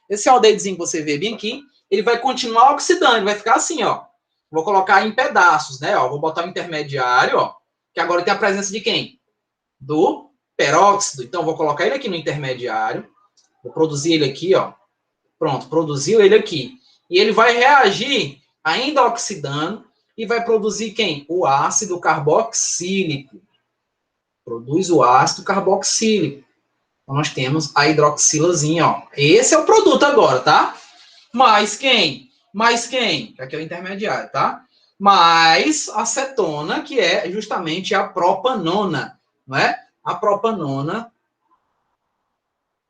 esse aldeídozinho que você vê bem aqui, ele vai continuar oxidando, ele vai ficar assim, ó. Vou colocar em pedaços, né? Ó, vou botar o intermediário, ó, que agora tem a presença de quem? Do peróxido. Então, vou colocar ele aqui no intermediário, vou produzir ele aqui, ó. Pronto, produziu ele aqui. E ele vai reagir, ainda oxidando, e vai produzir quem? O ácido carboxílico. Produz o ácido carboxílico. Então, nós temos a hidroxilazinha, ó. Esse é o produto agora, tá? Mais quem? Mais quem? Aqui é o intermediário, tá? Mais a cetona, que é justamente a propanona, não é? A propanona.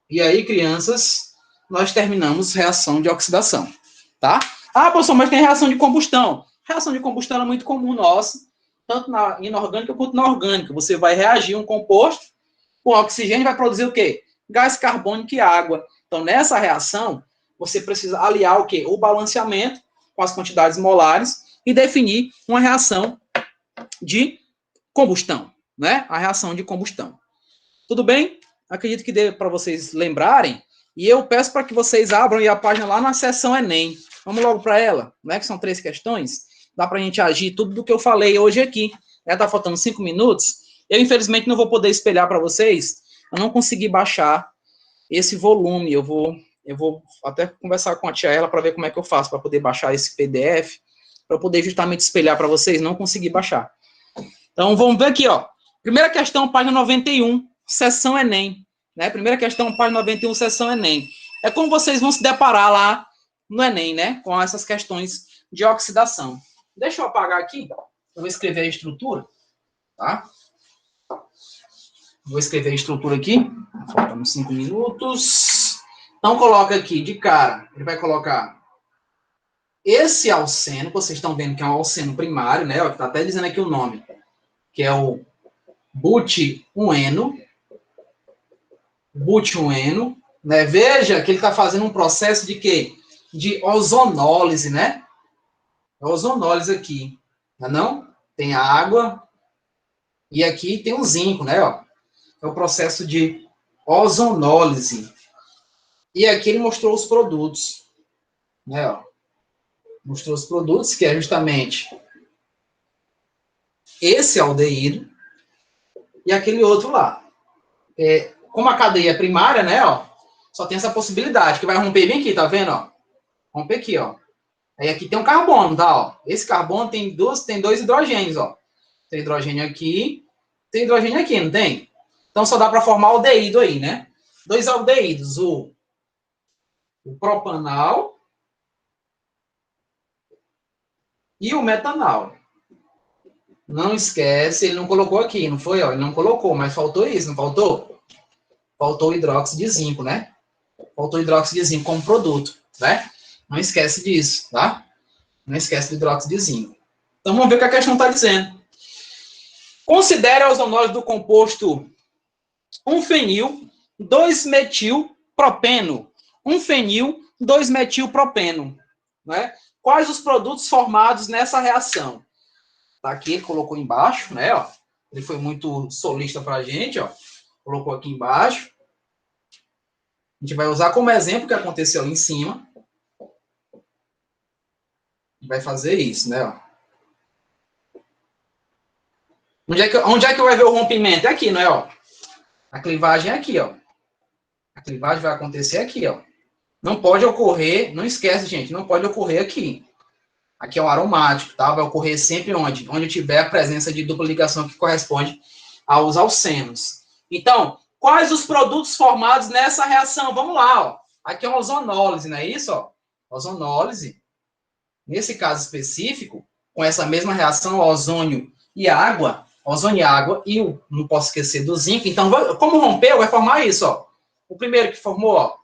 E aí, crianças, nós terminamos reação de oxidação, tá? Ah, professor, mas tem reação de combustão. Reação de combustão é muito comum nossa, tanto na inorgânica quanto na orgânica. Você vai reagir um composto com oxigênio e vai produzir o quê? Gás carbônico e água. Então, nessa reação, você precisa aliar o quê? O balanceamento com as quantidades molares e definir uma reação de combustão, né? A reação de combustão. Tudo bem? Acredito que dê para vocês lembrarem. E eu peço para que vocês abram a página lá na seção Enem. Vamos logo para ela, né? Que são 3 questões. Dá para a gente agir tudo do que eu falei hoje aqui. Está faltando 5 minutos. Eu, infelizmente, não vou poder espelhar para vocês. Eu não consegui baixar esse volume. Eu vou até conversar com a tia ela para ver como é que eu faço para poder baixar esse PDF, para poder justamente espelhar para vocês. Não consegui baixar. Então, vamos ver aqui, ó. Primeira questão, página 91, seção Enem. Né? Primeira questão, página 91, seção Enem. É como vocês vão se deparar lá no Enem, né? Com essas questões de oxidação. Deixa eu apagar aqui. Eu vou escrever a estrutura, tá? Vou escrever a estrutura aqui. Faltam 5 minutos. Então, coloca aqui de cara. Ele vai colocar esse alceno, que vocês estão vendo que é um alceno primário, né? Está até dizendo aqui o nome, que é o buti-1-eno. Buti-1-eno. Né? Veja que ele está fazendo um processo de quê? De ozonólise, né? Ozonólise aqui. Não? Tem a água. E aqui tem o zinco, né? Ó. É o processo de ozonólise. E aqui ele mostrou os produtos. Né? Ó. Mostrou os produtos, que é justamente esse aldeído e aquele outro lá. Como a cadeia é primária, né? Ó, Só tem essa possibilidade, que vai romper bem aqui, tá vendo, ó? Romper aqui, ó. Aí aqui tem um carbono, tá, ó? Esse carbono tem dois hidrogênios, ó. Tem hidrogênio aqui, tem hidrogênio aqui, não tem? Então só dá para formar aldeído aí, né? Dois aldeídos, o propanal e o metanal. Não esquece, ele não colocou aqui, não foi? Ó, ele não colocou, mas faltou isso, não faltou? Faltou o hidróxido de zinco, né? Faltou o hidróxido de zinco como produto, né? Não esquece disso, tá? Não esquece do hidróxido de zinco. Então vamos ver o que a questão está dizendo. Considere a ozonose do composto 1-fenil, 2-metilpropeno. 1-fenil, 2-metilpropeno. Né? Quais os produtos formados nessa reação? Tá aqui, ele colocou embaixo, né? Ó. Ele foi muito solista para a gente, ó. Colocou aqui embaixo. A gente vai usar como exemplo o que aconteceu ali em cima. Vai fazer isso, né? Ó. Onde é que vai ver o rompimento? É aqui, não é? Ó. A clivagem é aqui, ó. A clivagem vai acontecer aqui, ó. Não pode ocorrer, não esquece, gente, não pode ocorrer aqui. Aqui é o aromático, tá? Vai ocorrer sempre onde? Onde tiver a presença de dupla ligação que corresponde aos alcenos. Então, quais os produtos formados nessa reação? Vamos lá, ó. Aqui é uma ozonólise, não é isso, ó? Ozonólise. Nesse caso específico, com essa mesma reação, ozônio e água, e não posso esquecer do zinco. Então, como rompeu, vai formar isso, ó. O primeiro que formou, ó,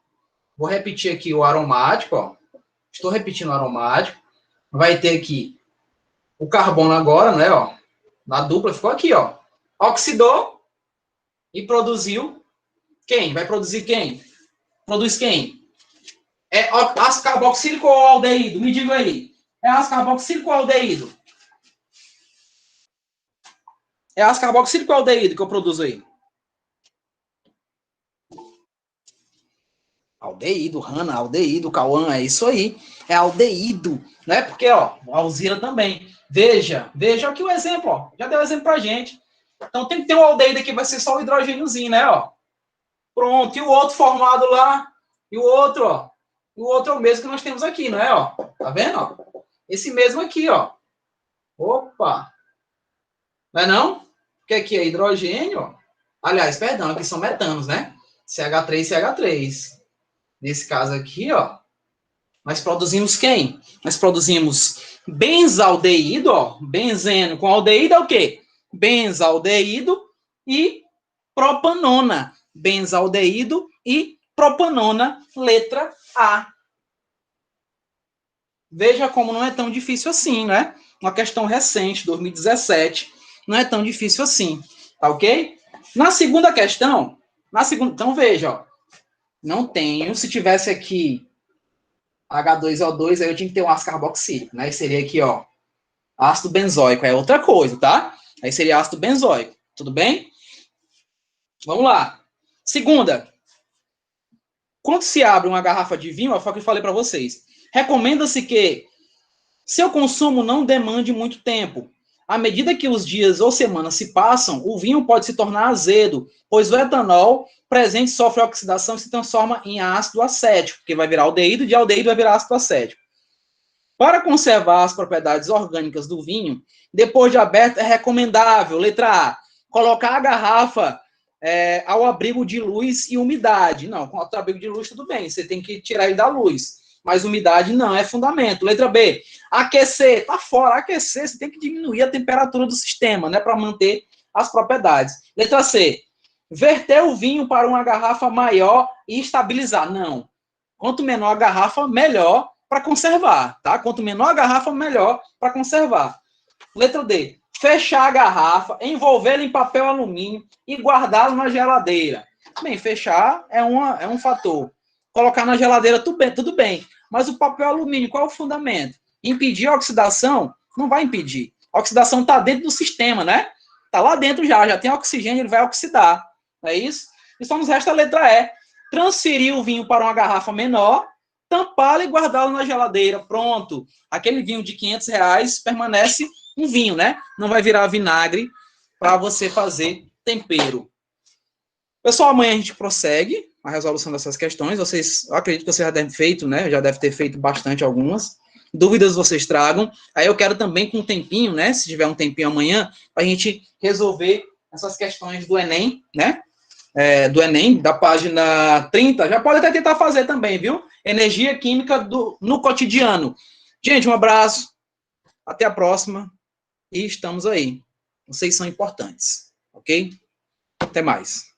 vou repetir aqui o aromático, ó. Estou repetindo o aromático. Vai ter aqui o carbono agora, né, ó. Na dupla ficou aqui, ó. Oxidou e produziu quem? Vai produzir quem? Produz quem? É ácido carboxílico ou aldeído? Me diga aí. É ácido carboxílico ou aldeído? É ácido carboxílico ou aldeído que eu produzo aí? Aldeído, Hanna, aldeído, Cauã, é isso aí. É aldeído, né? Porque, ó, a Alzira também. Veja aqui o exemplo, ó. Já deu exemplo pra gente. Então tem que ter um aldeído aqui, vai ser só o hidrogêniozinho, né, ó. Pronto, e o outro formado lá, e o outro, ó. O outro é o mesmo que nós temos aqui, não é, ó? Tá vendo, ó? Esse mesmo aqui, ó. Opa! Não é não? Porque aqui é hidrogênio, ó. Aliás, perdão, aqui são metanos, né? CH3, CH3. Nesse caso aqui, ó, nós produzimos quem? Nós produzimos benzaldeído, ó, benzeno com aldeído é o quê? Benzaldeído e propanona. Benzaldeído e propanona, letra A. Veja como não é tão difícil assim, né? Uma questão recente, 2017, não é tão difícil assim, tá ok? Na segunda questão, então veja, ó, não tenho, se tivesse aqui H2O2, aí eu tinha que ter um ácido carboxílico, né? E seria aqui, ó, ácido benzoico, é outra coisa, tá? Aí seria ácido benzoico, tudo bem? Vamos lá. Segunda, quando se abre uma garrafa de vinho, foi o que eu falei para vocês, recomenda-se que seu consumo não demande muito tempo. À medida que os dias ou semanas se passam, o vinho pode se tornar azedo, pois o etanol presente sofre oxidação e se transforma em ácido acético, que vai virar aldeído, de aldeído vai virar ácido acético. Para conservar as propriedades orgânicas do vinho, depois de aberto, é recomendável, letra A, colocar a garrafa ao abrigo de luz e umidade. Não, com o abrigo de luz tudo bem, você tem que tirar ele da luz. Mas umidade não é fundamento. Letra B, aquecer, tá fora, aquecer, você tem que diminuir a temperatura do sistema, né, para manter as propriedades. Letra C, verter o vinho para uma garrafa maior e estabilizar. Não. Quanto menor a garrafa, melhor para conservar, tá? Quanto menor a garrafa, melhor para conservar. Letra D, fechar a garrafa, envolvê-la em papel alumínio e guardá-la na geladeira. Bem, fechar é um fator. Colocar na geladeira, tudo bem. Mas o papel alumínio, qual é o fundamento? Impedir a oxidação? Não vai impedir. A oxidação está dentro do sistema, né? Está lá dentro já tem oxigênio, ele vai oxidar. Não é isso? E só nos resta a letra E. Transferir o vinho para uma garrafa menor, tampá-lo e guardá-lo na geladeira. Pronto. Aquele vinho de R$500 permanece um vinho, né? Não vai virar vinagre para você fazer tempero. Pessoal, amanhã a gente prossegue, a resolução dessas questões. Eu acredito que vocês já devem feito, né? Já deve ter feito bastante algumas. Dúvidas vocês tragam. Aí eu quero também com um tempinho, né? Se tiver um tempinho amanhã, para a gente resolver essas questões do Enem, né? Do Enem, da página 30. Já pode até tentar fazer também, viu? Energia química no cotidiano. Gente, um abraço. Até a próxima. E estamos aí. Vocês são importantes. Ok? Até mais.